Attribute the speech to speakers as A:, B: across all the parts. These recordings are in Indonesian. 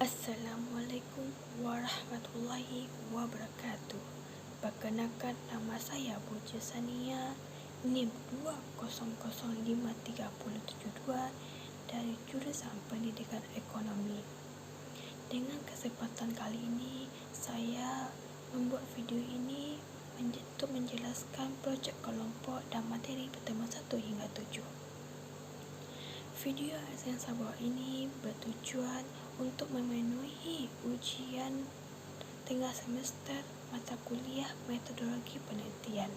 A: Assalamualaikum warahmatullahi wabarakatuh. Perkenalkan, nama saya Puja Sania, NIM 2005372 dari jurusan Pendidikan Ekonomi. Dengan kesempatan kali ini, saya membuat video ini untuk menjelaskan projek kelompok dan materi pertemuan 1 hingga 7. Video yang saya buat ini bertujuan untuk memenuhi ujian tengah semester mata kuliah metodologi penelitian.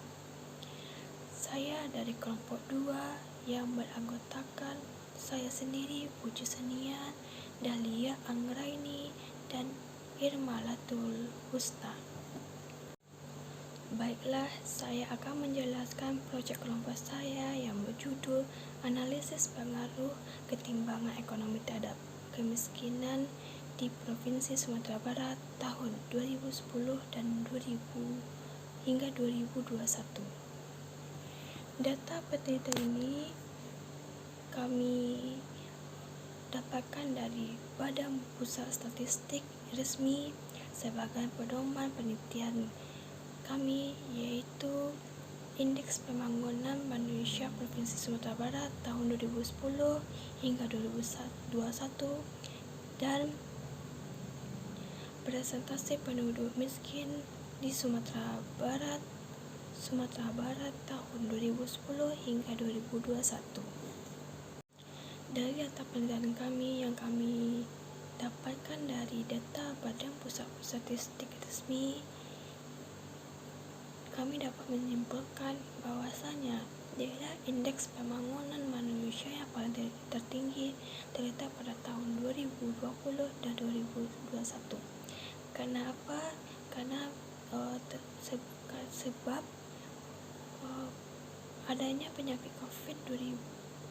A: Saya dari kelompok 2 yang beranggotakan saya sendiri, Puji Sania, Dahlia Anggraini, dan Irma Latul Husna. Baiklah, saya akan menjelaskan projek kelompok saya yang berjudul Analisis Pengaruh Ketimbangan Ekonomi Terhadap Kemiskinan di Provinsi Sumatera Barat tahun 2010 dan 2000 hingga 2021. Data penelitian ini kami dapatkan dari Badan Pusat Statistik Resmi sebagai pedoman penelitian kami, yaitu Indeks Pembangunan Manusia Provinsi Sumatera Barat tahun 2010 hingga 2021 dan presentasi penduduk miskin di Sumatera Barat tahun 2010 hingga 2021. Dari data penelitian kami yang kami dapatkan dari data Badan Pusat Statistik Resmi, kami dapat menyimpulkan bahwasanya daerah indeks pembangunan manusia yang paling tertinggi terletak pada tahun 2020 dan 2021. Kenapa? Karena sebab adanya penyakit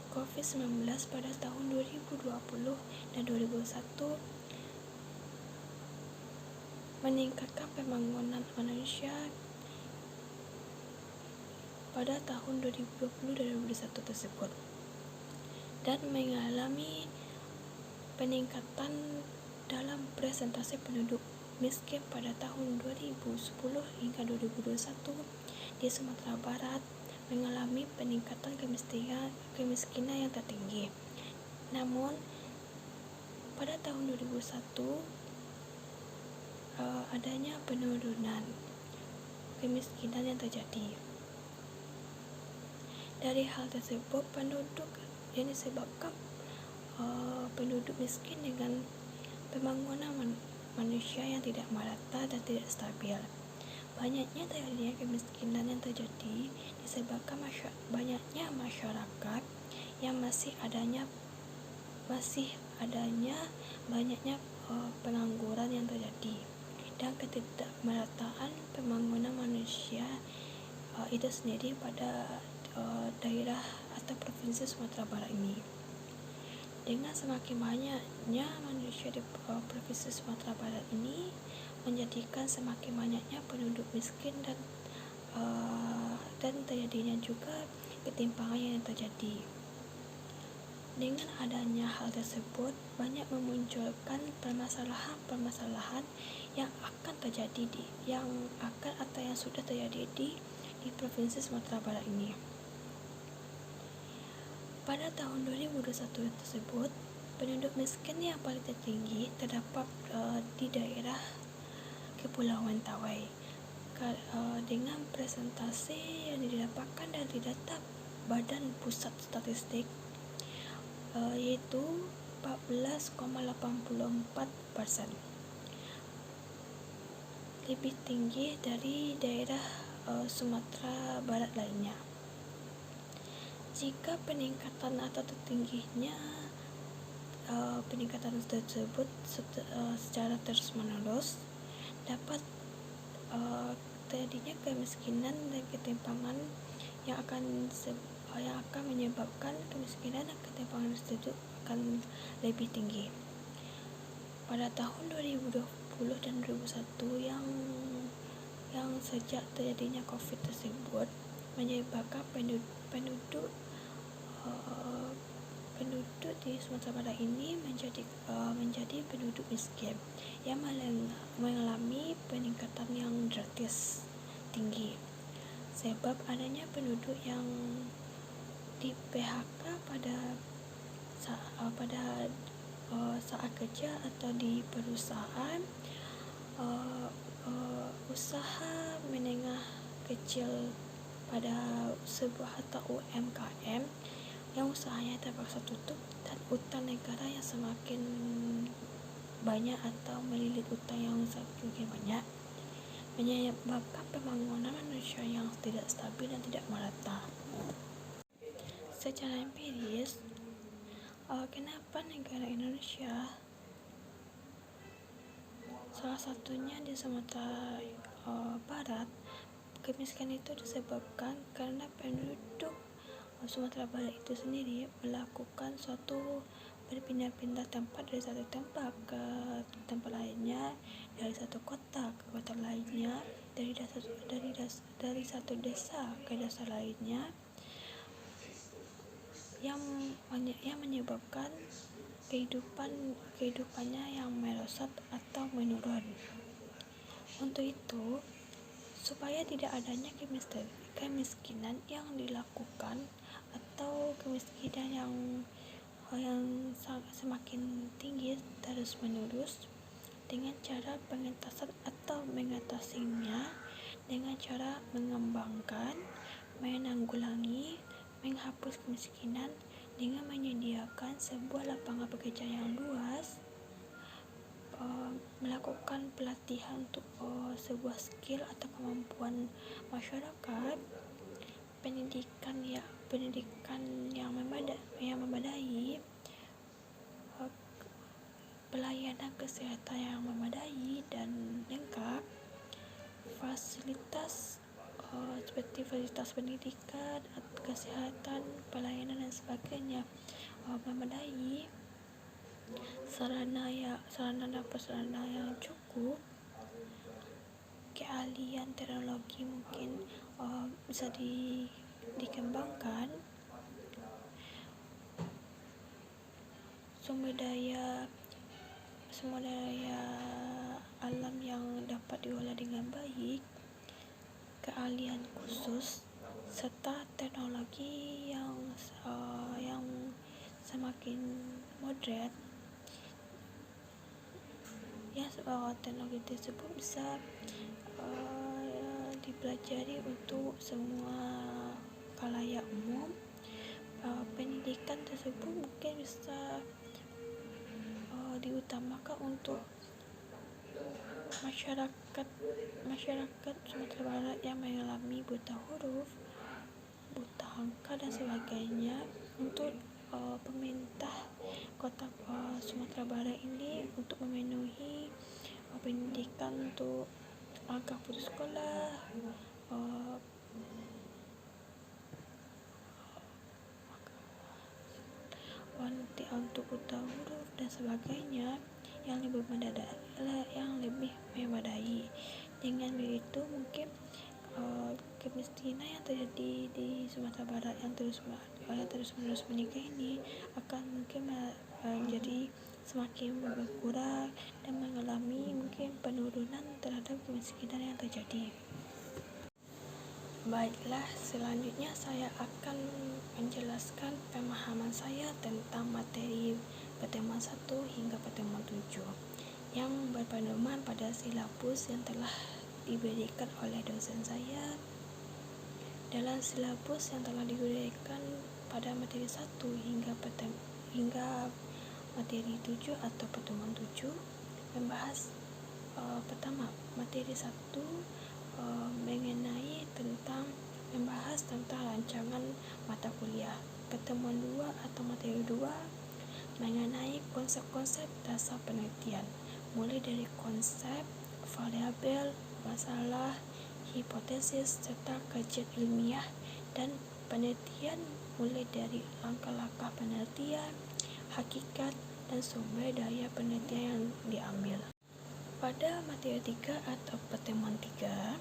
A: COVID-19 pada tahun 2020 dan 2021 meningkatkan pembangunan manusia pada tahun 2020 dan 2021 tersebut, dan mengalami peningkatan dalam presentasi penduduk miskin pada tahun 2010 hingga 2021 di Sumatera Barat mengalami peningkatan kemiskinan yang tertinggi. Namun pada tahun 2021 adanya penurunan kemiskinan yang terjadi. Dari hal tersebut, penduduk yang disebabkan penduduk miskin dengan pembangunan manusia yang tidak merata dan tidak stabil. Banyaknya terjadinya kemiskinan yang terjadi disebabkan banyaknya masyarakat yang masih adanya banyaknya pengangguran yang terjadi dan ketidakmerataan pembangunan manusia itu sendiri pada daerah atau provinsi Sumatera Barat ini. Dengan semakin banyaknya manusia di provinsi Sumatera Barat ini menjadikan semakin banyaknya penduduk miskin dan terjadinya juga ketimpangan yang terjadi. Dengan adanya hal tersebut, banyak memunculkan permasalahan yang akan terjadi yang sudah terjadi di provinsi Sumatera Barat ini. Pada tahun 2021 tersebut, penduduk miskin yang paling tertinggi terdapat di daerah Kepulauan Mentawai dengan presentasi yang didapatkan dari data Badan Pusat Statistik, yaitu 14,84%, lebih tinggi dari daerah Sumatera Barat lainnya. Jika peningkatan atau tertingginya peningkatan tersebut secara terus-menerus dapat terjadinya kemiskinan dan ketimpangan yang akan menyebabkan kemiskinan dan ketimpangan tersebut akan lebih tinggi. Pada tahun 2020 dan 2021 yang sejak terjadinya COVID tersebut menyebabkan penduduk penduduk di Sumatera Barat ini menjadi penduduk miskin yang mengalami peningkatan yang drastis tinggi sebab adanya penduduk yang di PHK pada saat kerja atau di perusahaan usaha menengah kecil pada sebuah atau UMKM yang usahanya terpaksa tutup dan utang negara yang semakin banyak atau melilit utang yang semakin banyak menyebabkan pembangunan manusia yang tidak stabil dan tidak merata. Secara empiris, kenapa negara Indonesia salah satunya di Sumatera Barat kemiskinan itu disebabkan karena penduduk Sumatera Barat itu sendiri melakukan suatu berpindah-pindah tempat dari satu tempat ke tempat lainnya, dari satu kota ke kota lainnya, dari satu desa ke desa lainnya, yang menyebabkan kehidupannya yang merosot atau menurun. Untuk itu, supaya tidak adanya kemiskinan yang dilakukan atau kemiskinan yang semakin tinggi terus menerus, dengan cara pengentasan atau mengatasinya dengan cara mengembangkan, menanggulangi, menghapus kemiskinan dengan menyediakan sebuah lapangan pekerjaan yang luas, melakukan pelatihan untuk sebuah skill atau kemampuan masyarakat, pendidikan yang memadai, pelayanan kesehatan yang memadai dan lengkap, fasilitas seperti fasilitas pendidikan, kesehatan, pelayanan dan sebagainya memadai, sarana dan prasarana yang cukup, keahlian teknologi mungkin bisa dikembangkan, sumber daya alam yang dapat diolah dengan baik, keahlian khusus, serta teknologi yang semakin modern. Teknologi tersebut bisa dipelajari untuk semua khalayak umum. Pendidikan tersebut mungkin bisa diutamakan untuk masyarakat Sumatera Barat yang mengalami buta huruf, buta angka dan sebagainya, untuk pemerintah kota Sumatera Barat ini untuk memenuhi pendidikan untuk angka putus sekolah, untuk buta huruf dan sebagainya yang lebih memadai. Dengan begitu mungkin kemiskinan yang terjadi di Sumatera Barat yang terus menerus meningkat ini akan mungkin menjadi semakin berkurang dan mengalami mungkin penurunan terhadap kemiskinan yang terjadi. Baiklah, selanjutnya saya akan menjelaskan pemahaman saya tentang materi pertemuan 1 hingga pertemuan 7 yang berpedoman pada silabus yang telah diberikan oleh dosen saya. Dalam silabus yang telah diberikan pada materi 1 hingga materi 7 atau pertemuan 7 membahas pertama, materi 1 membahas tentang rancangan mata kuliah. Pertemuan 2 atau materi 2 mengenai konsep-konsep dasar penelitian, mulai dari konsep, variabel, masalah, hipotesis, serta kajian ilmiah dan penelitian, mulai dari langkah-langkah penelitian, hakikat, dan sumber daya penelitian yang diambil. Pada materi 3 atau pertemuan 3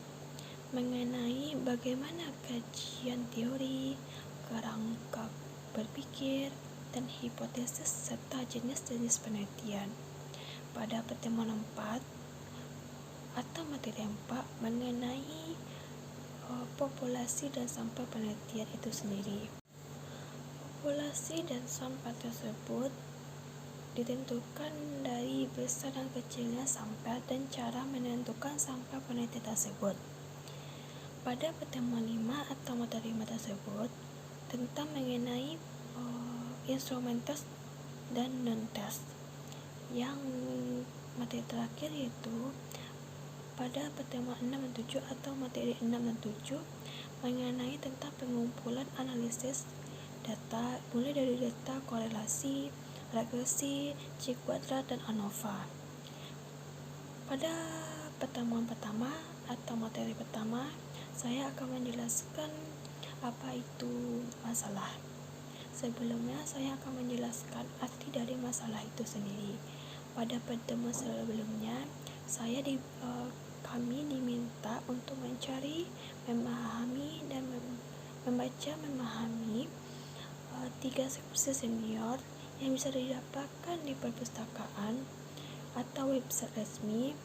A: mengenai bagaimana kajian teori, kerangka berpikir, dan hipotesis serta jenis-jenis penelitian. Pada pertemuan 4 atau materi 4 mengenai populasi dan sampel penelitian itu sendiri. Populasi dan sampel tersebut ditentukan dari besar dan kecilnya sampel dan cara menentukan sampel penelitian tersebut. Pada pertemuan 5 atau materi 5 tersebut tentang mengenai instrumen tes dan non-tes. Yang materi terakhir yaitu pada pertemuan 6 dan 7 atau materi 6 dan 7 mengenai tentang pengumpulan analisis data mulai dari data korelasi, regresi, G-kuadrat, dan ANOVA. Pada pertemuan pertama atau materi pertama, saya akan menjelaskan apa itu masalah. Sebelumnya, saya akan menjelaskan arti dari masalah itu sendiri. Pada pertemuan sebelumnya, kami diminta untuk mencari, memahami, dan memahami 3 skripsi senior yang bisa didapatkan di perpustakaan atau website resmi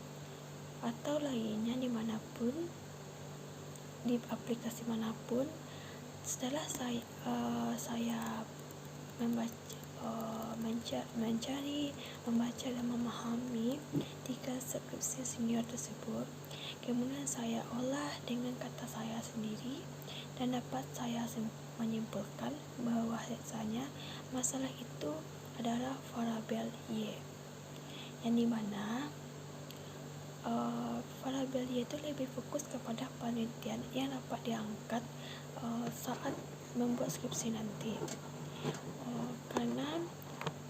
A: atau lainnya dimanapun, di aplikasi manapun. Setelah saya mencari, membaca dan memahami 3 skripsi senior tersebut, kemudian saya olah dengan kata saya sendiri dan dapat saya menyimpulkan bahwa bahwasanya masalah itu adalah variabel Y, yang dimana variabel Y itu lebih fokus kepada penelitian yang dapat diangkat saat membuat skripsi nanti, karena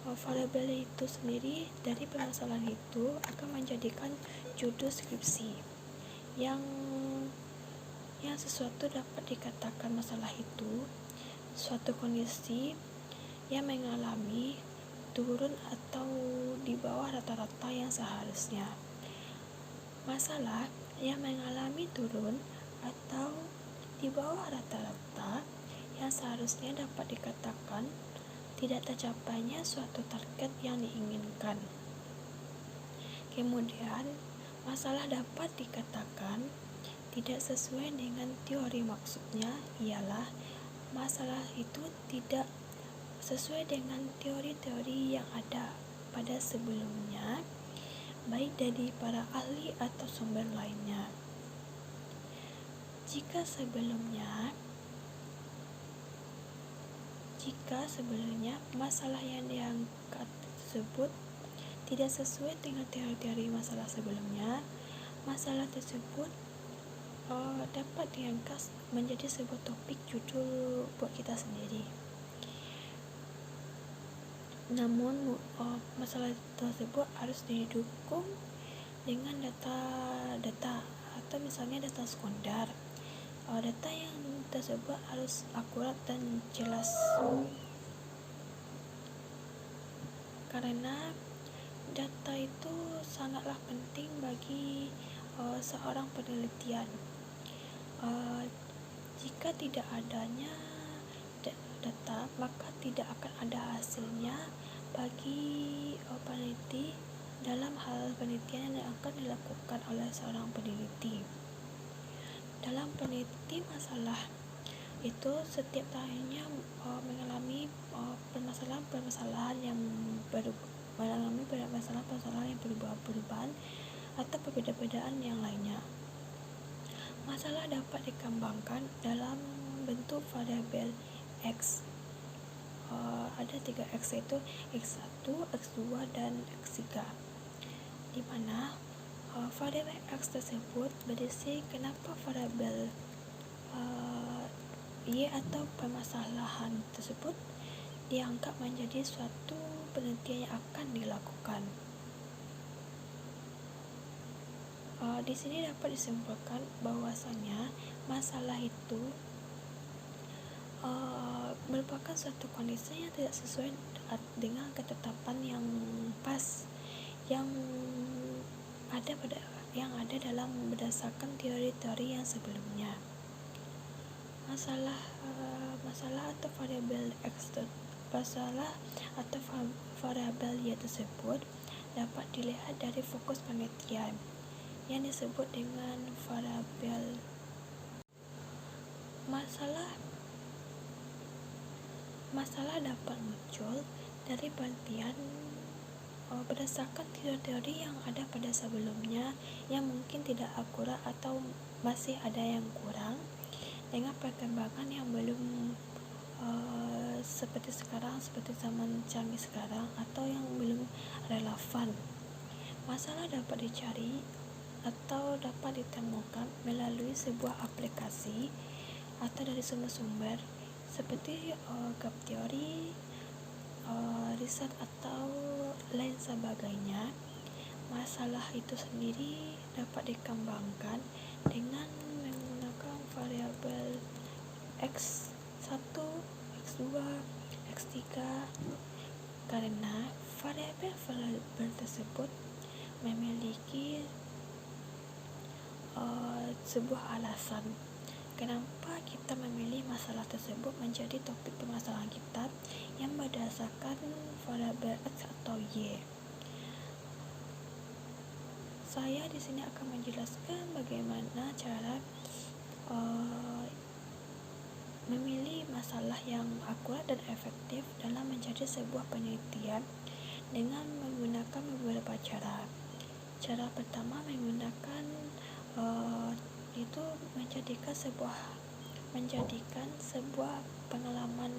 A: variabel itu sendiri dari permasalahan itu akan menjadikan judul skripsi yang sesuatu dapat dikatakan masalah itu suatu kondisi yang mengalami turun atau di bawah rata-rata yang seharusnya. Masalah yang mengalami turun atau di bawah rata-rata yang seharusnya dapat dikatakan tidak tercapainya suatu target yang diinginkan. Kemudian, masalah dapat dikatakan tidak sesuai dengan teori. Maksudnya ialah masalah itu tidak sesuai dengan teori-teori yang ada pada sebelumnya, baik dari para ahli atau sumber lainnya. Jika sebelumnya masalah yang diangkat tersebut tidak sesuai dengan teori-teori masalah sebelumnya, masalah tersebut dapat diangkat menjadi sebuah topik judul buat kita sendiri. Namun masalah tersebut harus didukung dengan data atau misalnya data sekunder. Data yang tersebut harus akurat dan jelas, karena data itu sangatlah penting bagi seorang penelitian. Jika tidak adanya data, maka tidak akan ada hasilnya bagi peneliti dalam hal penelitian yang akan dilakukan oleh seorang peneliti. Dalam peneliti masalah itu setiap tahunnya mengalami permasalahan yang berubah-perubahan atau perbedaan yang lainnya. Masalah dapat dikembangkan dalam bentuk variabel X. Ada 3 X, yaitu X1, X2, dan X3, di mana variabel X tersebut berisi kenapa variabel Y atau permasalahan tersebut dianggap menjadi suatu penelitian yang akan dilakukan. Di sini dapat disimpulkan bahwasanya masalah itu merupakan suatu kondisi yang tidak sesuai dengan ketetapan yang pas yang ada dalam berdasarkan teori-teori yang sebelumnya. Masalah atau variabel X masalah atau variabel Y tersebut dapat dilihat dari fokus penelitian yang disebut dengan variabel. Masalah dapat muncul dari penelitian berdasarkan teori-teori yang ada pada sebelumnya yang mungkin tidak akurat atau masih ada yang kurang dengan perkembangan yang belum seperti zaman canggih sekarang, atau yang belum relevan. Masalah dapat dicari atau dapat ditemukan melalui sebuah aplikasi atau dari sumber-sumber seperti gap teori, riset atau lain sebagainya. Masalah itu sendiri dapat dikembangkan dengan menggunakan variabel X1, X2, X3 karena variabel tersebut memiliki sebuah alasan kenapa kita memilih masalah tersebut menjadi topik permasalahan kita yang berdasarkan variabel X atau Y. Saya di sini akan menjelaskan bagaimana cara memilih masalah yang akurat dan efektif dalam menjadi sebuah penelitian dengan menggunakan beberapa cara. Cara pertama menggunakan itu menjadikan sebuah pengalaman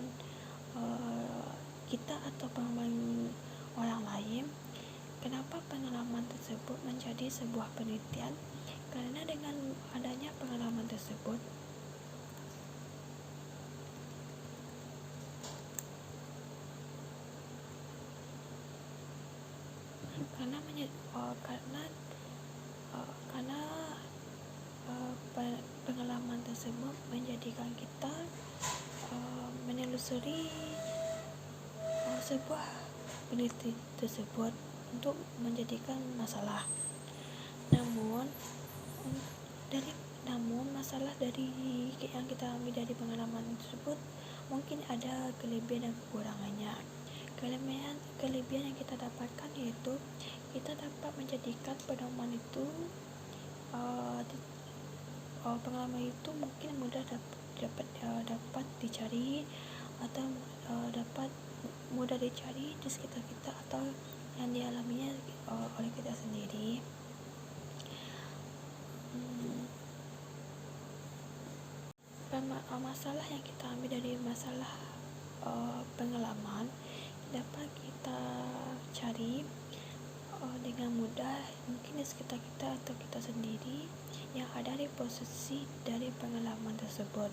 A: kita atau pengalaman orang lain. Kenapa pengalaman tersebut menjadi sebuah penelitian? Karena dengan adanya pengalaman tersebut pengalaman tersebut menjadikan kita menelusuri sebuah penelitian tersebut untuk menjadikan masalah. Namun masalah dari yang kita ambil dari pengalaman tersebut mungkin ada kelebihan dan kekurangannya. Kelebihan yang kita dapatkan yaitu kita dapat menjadikan pengalaman itu mungkin mudah dapat dicari atau dapat mudah dicari di sekitar kita atau yang dialaminya oleh kita sendiri. Masalah yang kita ambil dari masalah pengalaman dapat kita cari dengan mudah mungkin di sekitar kita atau kita sendiri yang ada di posisi dari pengalaman tersebut.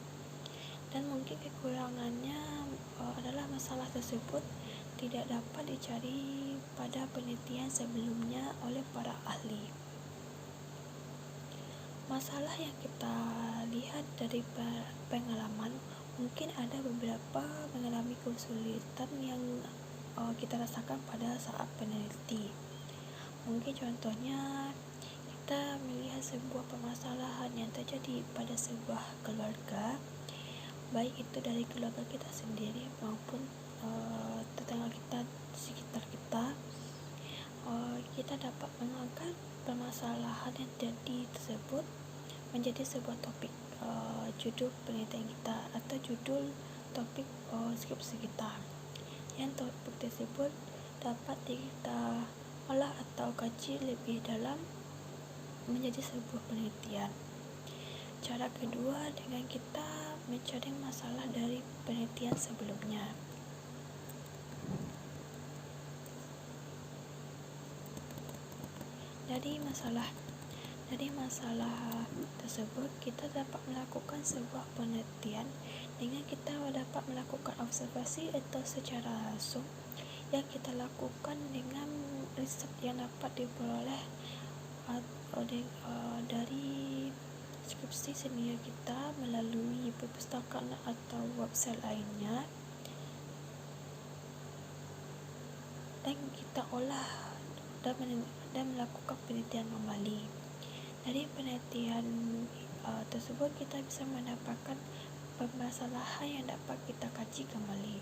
A: Dan mungkin kekurangannya adalah masalah tersebut tidak dapat dicari pada penelitian sebelumnya oleh para ahli. Masalah yang kita lihat dari pengalaman mungkin ada beberapa mengalami kesulitan yang kita rasakan pada saat peneliti. Mungkin contohnya kita melihat sebuah permasalahan yang terjadi pada sebuah keluarga, baik itu dari keluarga kita sendiri maupun tetangga kita di sekitar kita. Kita dapat mengangkat permasalahan yang terjadi tersebut menjadi sebuah topik judul penelitian kita atau judul topik skripsi kita. Yang topik tersebut dapat kita olah atau kaji lebih dalam menjadi sebuah penelitian. Cara kedua dengan kita mencari masalah dari penelitian sebelumnya. Dari masalah tersebut kita dapat melakukan sebuah penelitian dengan kita dapat melakukan observasi atau secara langsung yang kita lakukan dengan riset yang dapat diperoleh dari skripsi senior kita melalui perpustakaan atau website lainnya, dan kita olah dan melakukan penelitian kembali. Dari penelitian tersebut kita bisa mendapatkan permasalahan yang dapat kita kaji kembali.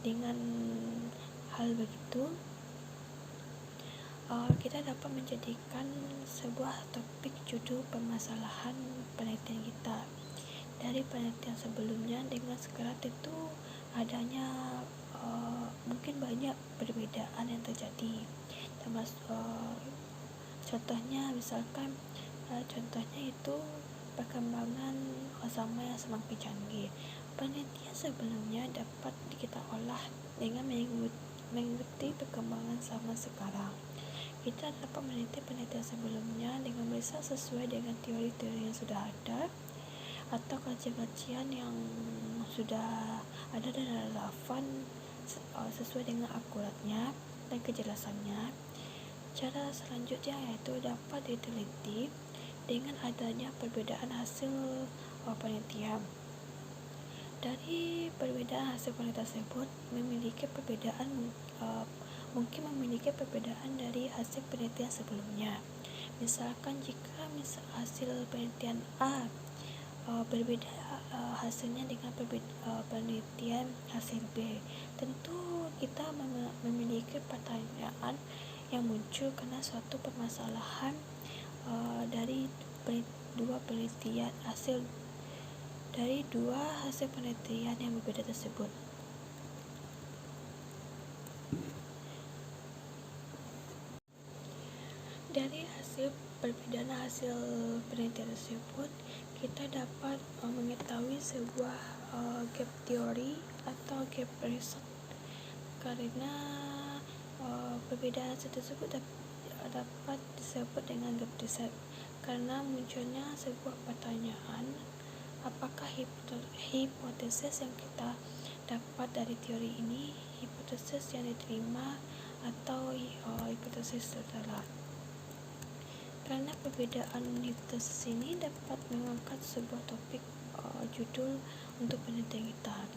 A: dengan hal begitu, kita dapat menjadikan sebuah topik judul permasalahan penelitian kita. Dari penelitian sebelumnya dengan sekarang tentu adanya mungkin banyak perbedaan yang terjadi, termasuk contohnya misalkan contohnya itu perkembangan zaman yang semakin canggih. Penelitian sebelumnya dapat kita olah dengan mengikuti perkembangan zaman sekarang. Kita dapat meneliti penelitian sebelumnya dengan bisa sesuai dengan teori-teori yang sudah ada atau kajian-kajian yang sudah ada dan relevan sesuai dengan akuratnya dan kejelasannya. Cara selanjutnya yaitu dapat diteliti dengan adanya perbedaan hasil penelitian. Dari perbedaan hasil penelitian tersebut mungkin memiliki perbedaan dari hasil penelitian sebelumnya. Misalkan jika hasil penelitian A berbeda hasilnya dengan penelitian hasil B, tentu kita memiliki pertanyaan yang muncul karena suatu permasalahan dari dua hasil penelitian yang berbeda tersebut. Dari perbedaan hasil penelitian tersebut, kita dapat mengetahui sebuah gap teori atau gap result, karena perbedaan hasil tersebut dapat disebut dengan gap result karena munculnya sebuah pertanyaan, apakah hipotesis yang kita dapat dari teori ini hipotesis yang diterima atau hipotesis tertolak. Karena perbedaan hipotesis ini dapat mengangkat sebuah topik judul untuk penelitian kita.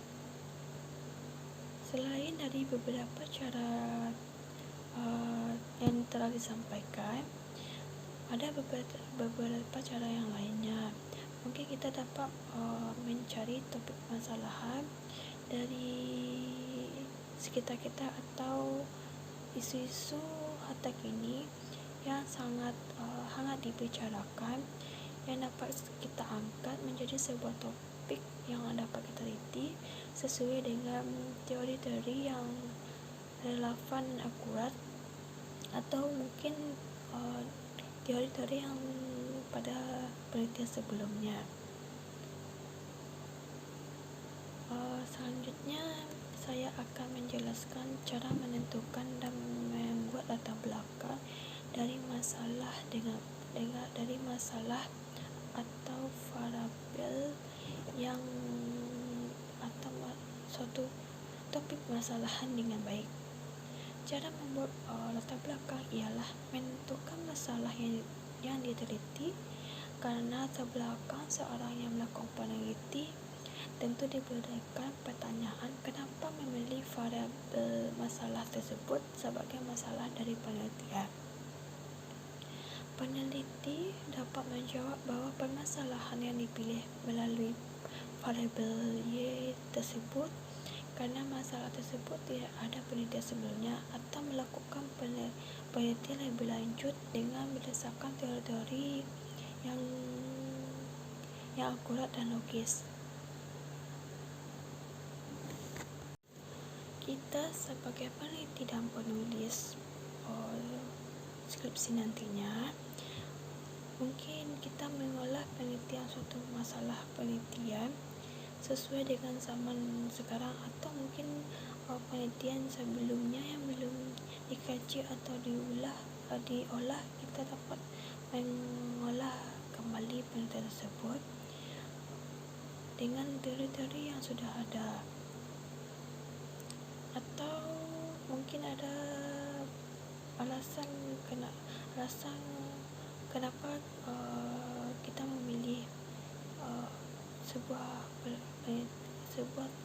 A: Selain dari beberapa cara yang telah disampaikan, ada beberapa cara yang lainnya. Mungkin kita dapat mencari topik masalahan dari sekitar kita atau isu-isu hatta kini yang sangat hangat dibicarakan, yang dapat kita angkat menjadi sebuah topik yang dapat kita teliti sesuai dengan teori-teori yang relevan dan akurat, atau mungkin teori-teori yang pada penelitian sebelumnya. Selanjutnya saya akan menjelaskan cara menentukan dan membuat latar belakang dari masalah dari masalah atau variabel yang atau suatu topik masalahan dengan baik. Cara membuat latar belakang ialah menentukan masalah yang diteliti, karena latar belakang seorang yang melakukan peneliti tentu diberikan pertanyaan kenapa memilih variabel masalah tersebut sebagai masalah dari penelitian. Peneliti dapat menjawab bahwa permasalahan yang dipilih melalui variabel Y tersebut karena masalah tersebut tidak ada penelitian sebelumnya, atau melakukan penelitian lebih lanjut dengan berdasarkan teori-teori yang akurat dan logis. Kita sebagai peneliti dan penulis skripsi nantinya, mungkin kita mengolah penelitian suatu masalah penelitian sesuai dengan zaman sekarang, atau mungkin penelitian sebelumnya yang belum dikaji atau diolah, kita dapat mengolah kembali penelitian tersebut dengan teori-teori yang sudah ada, atau mungkin ada alasan kenapa kita memilih sebuah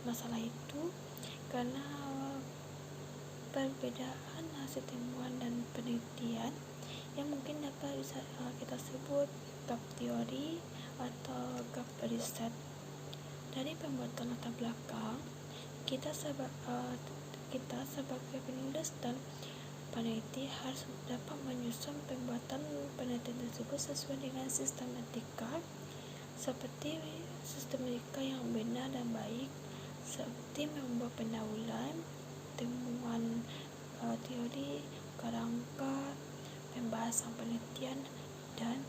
A: masalah itu, karena perbedaan hasil temuan dan penelitian yang mungkin dapat kita sebut gap teori atau gap riset. Dari pembuatan latar belakang, kita sebagai penulis dan peneliti harus dapat menyusun pembuatan penelitian tersebut sesuai dengan sistematika yang benar dan baik, seperti membuat pendahuluan, temuan teori, kerangka, pembahasan penelitian, dan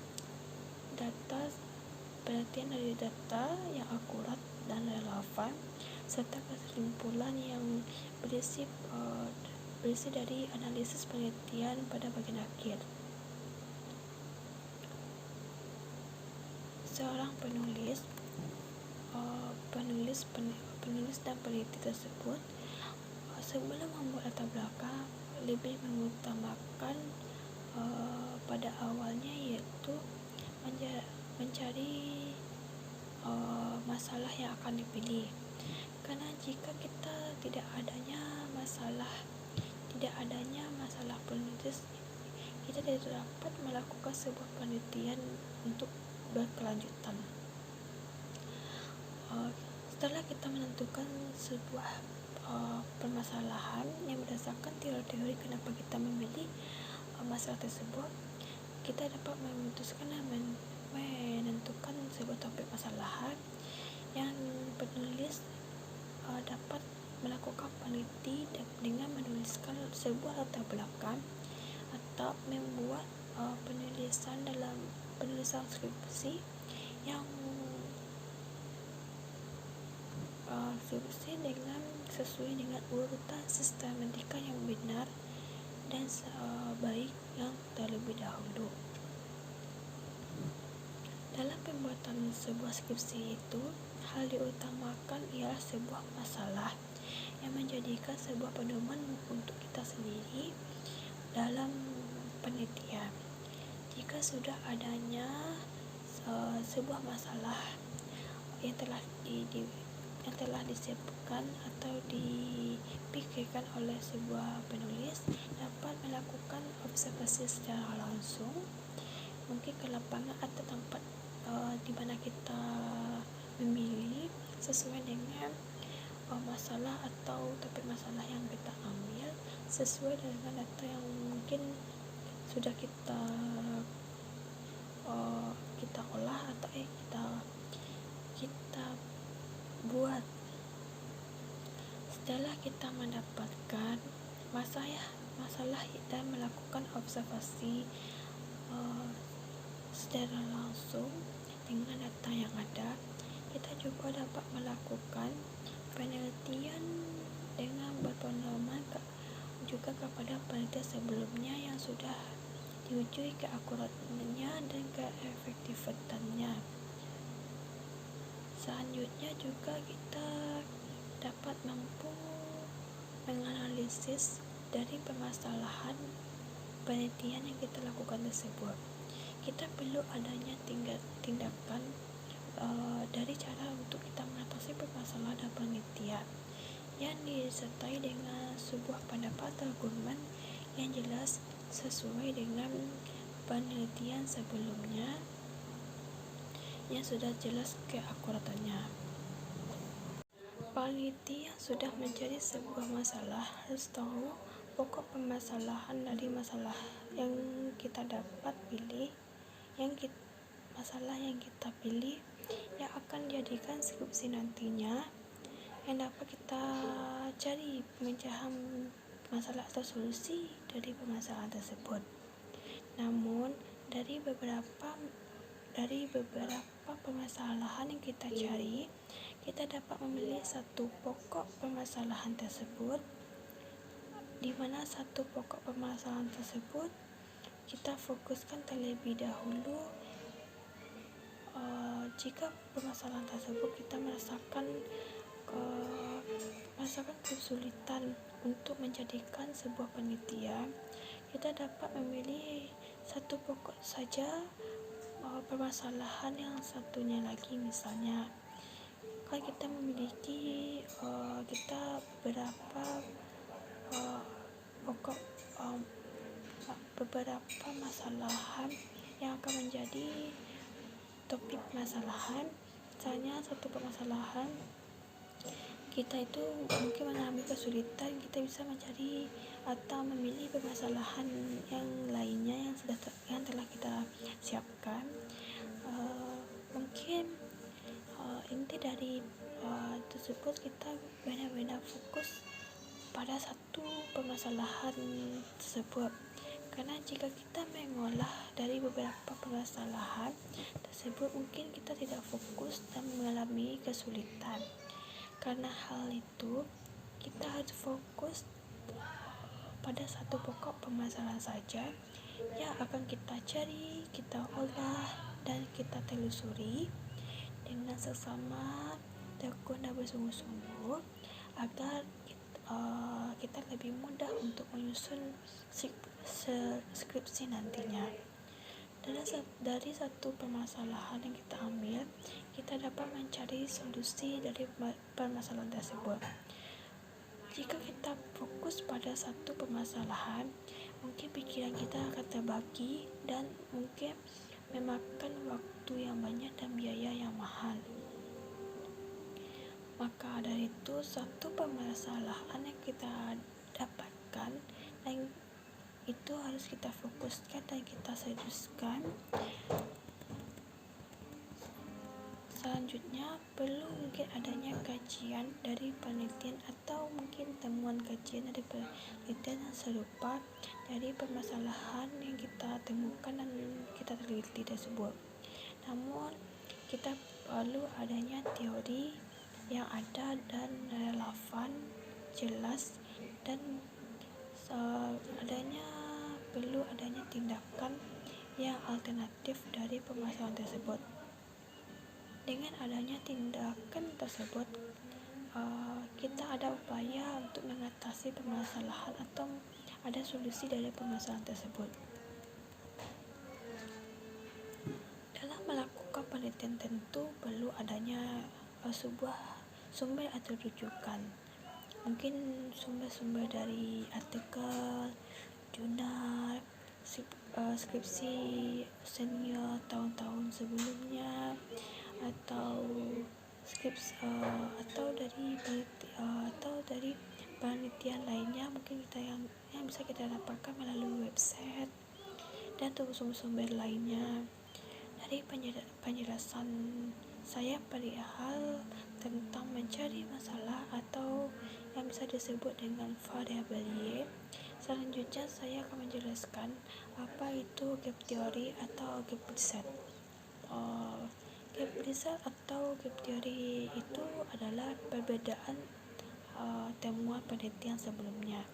A: penelitian dari data yang akurat dan relevan, serta kesimpulan yang berisi dari analisis penelitian pada bagian akhir. Seorang penulis dan peneliti tersebut sebelum membuat latar belakang lebih mengutamakan pada awalnya, yaitu mencari masalah yang akan dipilih. Karena jika tidak adanya masalah penulis, kita tidak dapat melakukan sebuah penelitian untuk berkelanjutan. Setelah kita menentukan sebuah permasalahan yang berdasarkan teori-teori kenapa kita memilih masalah tersebut, kita dapat memutuskan dan menentukan sebuah topik masalahan yang penulis dapat melakukan peneliti dengan menuliskan sebuah latar belakang atau membuat penulisan skripsi yang sesuai dengan urutan sistematika yang benar dan baik yang terlebih dahulu. Dalam pembuatan sebuah skripsi itu, hal diutamakan ialah sebuah masalah yang menjadikan sebuah pedoman untuk kita sendiri dalam penelitian. Jika sudah adanya sebuah masalah yang telah disiapkan atau dipikirkan oleh sebuah penulis, dapat melakukan observasi secara langsung, mungkin ke lapangan atau tempat di mana kita memilih sesuai dengan masalah atau topik masalah yang kita ambil, sesuai dengan data yang mungkin sudah kita olah atau kita buat. Setelah kita mendapatkan masalah dan melakukan observasi secara langsung dengan data yang ada, kita juga dapat melakukan penelitian dengan berpedoman juga kepada penelitian sebelumnya yang sudah diuji keakuratannya dan keefektifitasannya. Selanjutnya juga kita dapat mampu menganalisis dari permasalahan penelitian yang kita lakukan tersebut. Kita perlu adanya tindakan dari cara untuk kita mengatasi permasalahan dan penelitian yang disertai dengan sebuah pendapat atau argumen yang jelas sesuai dengan penelitian sebelumnya yang sudah jelas keakuratannya. Peneliti yang sudah mencari sebuah masalah harus tahu pokok permasalahan dari masalah yang kita dapat pilih, masalah yang kita pilih yang akan dijadikan skripsi nantinya, yang dapat kita cari pemecahan masalah atau solusi dari permasalahan tersebut. Namun dari beberapa permasalahan yang kita cari, kita dapat memilih satu pokok permasalahan tersebut, di mana satu pokok permasalahan tersebut kita fokuskan terlebih dahulu. Jika permasalahan tersebut kita merasakan kesulitan untuk menjadikan sebuah penelitian, kita dapat memilih satu pokok saja permasalahan yang satunya lagi. Misalnya kan kita memiliki beberapa masalahan yang akan menjadi topik masalahan. Misalnya satu permasalahan kita itu mungkin mengalami kesulitan, kita bisa mencari atau memilih permasalahan yang lainnya yang telah kita siapkan. Mungkin inti dari tersebut kita benar-benar fokus pada satu permasalahan tersebut, karena jika kita mengolah dari beberapa permasalahan tersebut, mungkin kita tidak fokus dan mengalami kesulitan. Karena hal itu, kita harus fokus pada satu pokok permasalahan saja yang akan kita cari, kita olah, dan kita telusuri dengan seksama, tekun dan bersungguh-sungguh agar kita lebih mudah untuk menyusun skripsi nantinya. Dari satu permasalahan yang kita ambil, kita dapat mencari solusi dari permasalahan tersebut. Jika kita fokus pada satu permasalahan, mungkin pikiran kita akan terbagi dan mungkin memakan waktu yang banyak dan biaya yang mahal. Maka dari itu, satu permasalahan yang kita dapatkan dan itu harus kita fokuskan dan kita seriuskan. Selanjutnya, perlu mungkin adanya kajian dari penelitian atau mungkin temuan kajian dari penelitian yang serupa dari permasalahan yang kita temukan dan kita teliti tersebut. Namun, kita perlu adanya teori yang ada dan relevan, jelas, dan perlu adanya tindakan yang alternatif dari permasalahan tersebut. Dengan adanya tindakan tersebut, kita ada upaya untuk mengatasi permasalahan atau ada solusi dari permasalahan tersebut. Dalam melakukan penelitian tentu perlu adanya sebuah sumber atau rujukan. Mungkin sumber-sumber dari artikel, jurnal, skripsi senior tahun-tahun sebelumnya, atau dari penelitian lainnya, mungkin kita yang bisa kita dapatkan melalui website dan sumber-sumber lainnya. Dari penjelasan saya perihal tentang mencari masalah atau yang bisa disebut dengan variabel Y, selanjutnya saya akan menjelaskan apa itu gap theory atau gap research. Gap research atau gap theory itu adalah perbedaan temuan penelitian sebelumnya.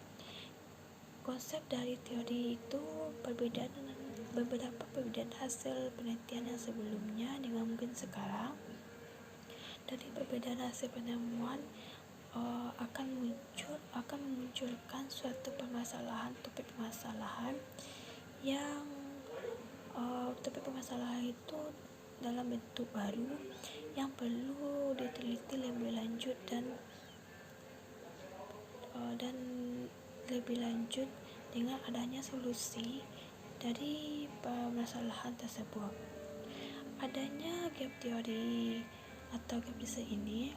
A: Konsep dari teori itu beberapa perbedaan hasil penelitian yang sebelumnya dengan mungkin sekarang. Dari perbedaan hasil penemuan akan memunculkan suatu topik permasalahan yang topik permasalahan itu dalam bentuk baru yang perlu diteliti lebih lanjut dan lebih lanjut dengan adanya solusi dari permasalahan tersebut. Adanya gap theory atau gap research ini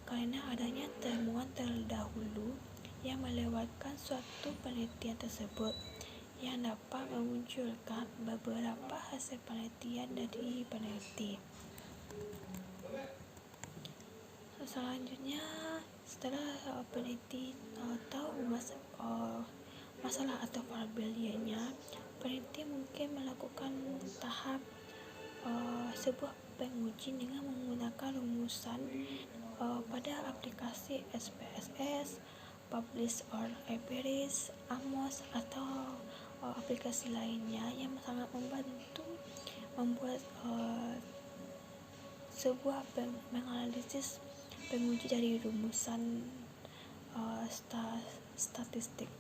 A: karena adanya temuan terdahulu yang melewatkan suatu penelitian tersebut yang dapat memunculkan beberapa hasil penelitian dari peneliti. Selanjutnya, setelah peneliti tahu masalah atau variabelnya, peneliti mungkin melakukan tahap sebuah penguji dengan menggunakan rumusan pada aplikasi SPSS, Publish or Empirics, Amos, atau aplikasi lainnya yang sangat membantu membuat sebuah menganalisis penguji dari rumusan statistik.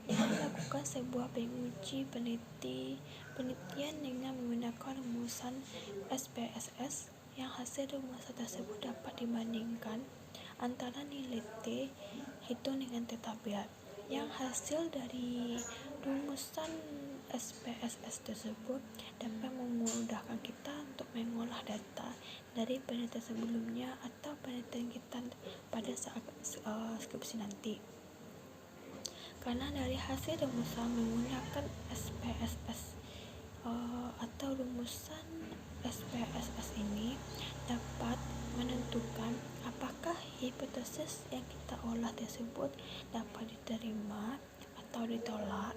A: Dengan melakukan sebuah penguji penelitian dengan menggunakan rumusan SPSS, yang hasil rumusan tersebut dapat dibandingkan antara nilai T hitung dengan theta berat. Yang hasil dari rumusan SPSS tersebut dapat memudahkan kita untuk mengolah data dari penelitian sebelumnya atau penelitian kita pada saat skripsi nanti. Karena dari hasil rumusan menggunakan SPSS atau rumusan SPSS ini dapat menentukan apakah hipotesis yang kita olah tersebut dapat diterima atau ditolak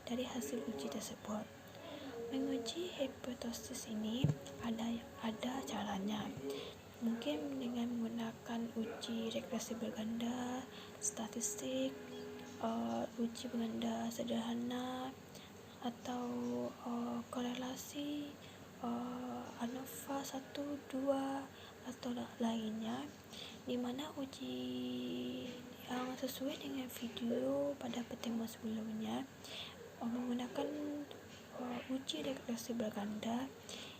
A: dari hasil uji tersebut. Menguji hipotesis ini ada caranya. Mungkin dengan menggunakan uji regresi berganda, statistik, uji berganda sederhana, atau korelasi ANOVA 1, 2 atau lainnya, di mana uji yang sesuai dengan video pada pertemuan sebelumnya menggunakan uji regresi berganda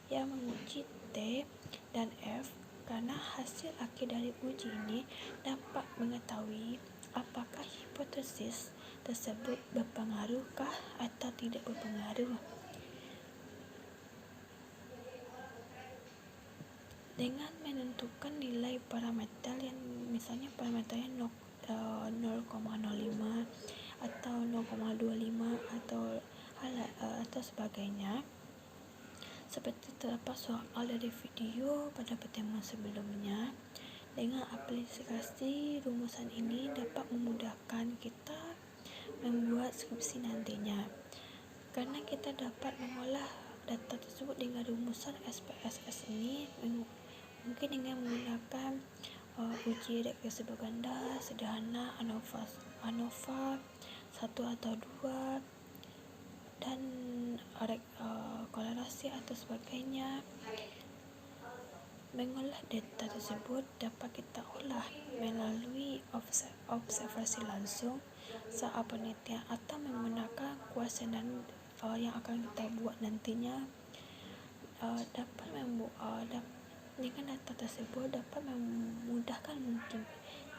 A: yang menguji T dan F, karena hasil akhir dari uji ini dapat mengetahui apakah hipotesis tersebut berpengaruhkah atau tidak berpengaruh. Dengan menentukan nilai parameter yang misalnya parameternya 0,05 atau 0,25 atau sebagainya, seperti terdapat soal dari video pada pertemuan sebelumnya. Dengan aplikasi rumusan ini dapat memudahkan kita membuat skripsi nantinya, karena kita dapat mengolah data tersebut dengan rumusan SPSS ini, mungkin dengan menggunakan uji regresi berganda sederhana ANOVA 1 atau 2 dan korelasi atau sebagainya. Mengolah data tersebut dapat kita olah melalui observasi langsung saat penelitian atau menggunakan kuesioner yang akan kita buat nantinya. Dengan data tersebut dapat memudahkan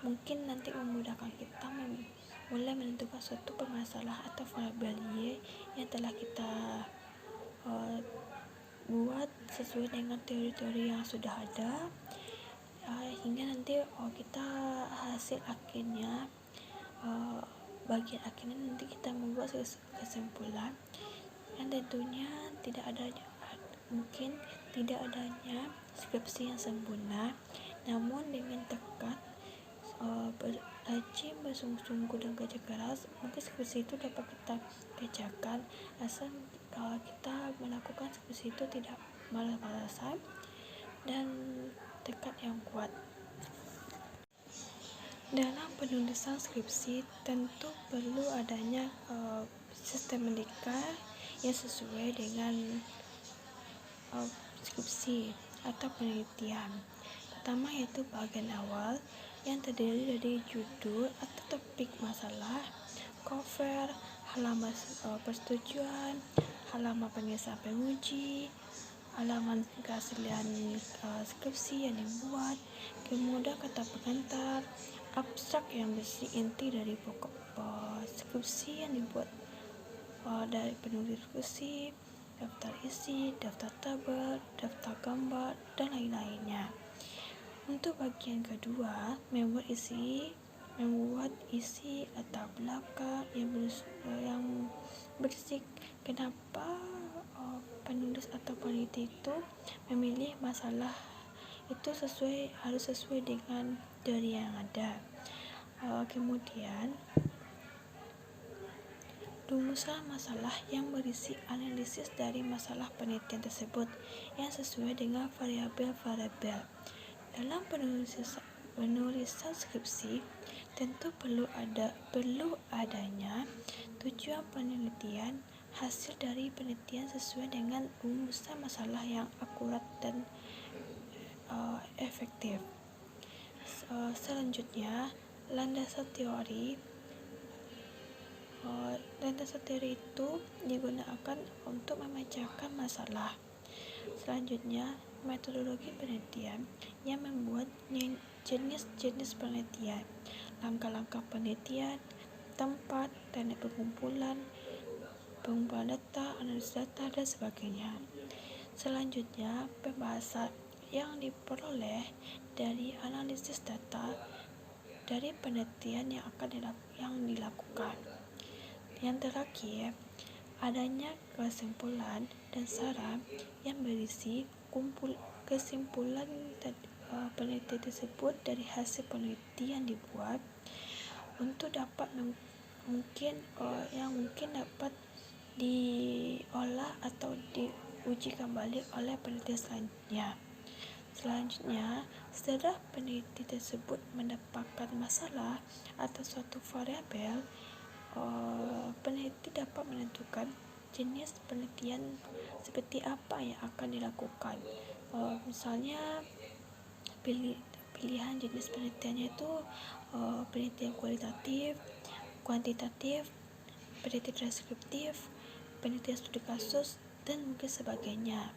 A: mungkin nanti memudahkan kita mulai menentukan suatu permasalahan atau variabel Y yang telah kita buat sesuai dengan teori-teori yang sudah ada, hingga nanti kita hasil akhirnya bagian akhirnya nanti kita membuat kesimpulan yang tentunya mungkin tidak adanya skripsi yang sempurna, namun dengan tekad rajin, bersungguh-sungguh dan kerja keras, mungkin skripsi itu dapat kita kerjakan asal kita melakukan skripsi itu tidak malas-malasan dan tekad yang kuat. Dalam penulisan skripsi tentu perlu adanya sistematika yang sesuai dengan skripsi atau penelitian. Pertama yaitu bagian awal yang terdiri dari judul atau topik masalah, cover, halaman persetujuan, halaman penyelesaian penguji, halaman keaslian skripsi yang dibuat, kemudian kata pengantar, abstrak yang berisi inti dari pokok skripsi yang dibuat dari penulis skripsi, daftar isi, daftar tabel, daftar gambar, dan lain-lainnya. Untuk bagian kedua, membuat isi latar belakang yang bersih. Kenapa penulis atau peneliti itu memilih masalah itu harus sesuai dengan teori yang ada. Kemudian rumusan masalah yang berisi analisis dari masalah penelitian tersebut yang sesuai dengan variabel-variabel. Dalam penulisan skripsi tentu perlu adanya tujuan penelitian, hasil dari penelitian sesuai dengan rumusan masalah yang akurat dan efektif. Selanjutnya, landasan teori itu digunakan untuk memecahkan masalah. Selanjutnya, metodologi penelitian yang membuat jenis-jenis penelitian, langkah-langkah penelitian, tempat, teknik pengumpulan, pengumpulan data, analisis data, dan sebagainya. Selanjutnya, pembahasan yang diperoleh dari analisis data dari penelitian yang dilakukan. Yang terakhir, adanya kesimpulan dan saran yang berisi kesimpulan penelitian tersebut dari hasil penelitian dibuat untuk mungkin dapat diolah atau diuji kembali oleh peneliti selanjutnya. Selanjutnya, setelah peneliti tersebut mendapatkan masalah atau suatu variabel, peneliti dapat menentukan jenis penelitian seperti apa yang akan dilakukan. Misalnya pilihan jenis penelitiannya itu penelitian kualitatif, kuantitatif, penelitian deskriptif, penelitian studi kasus, dan mungkin sebagainya.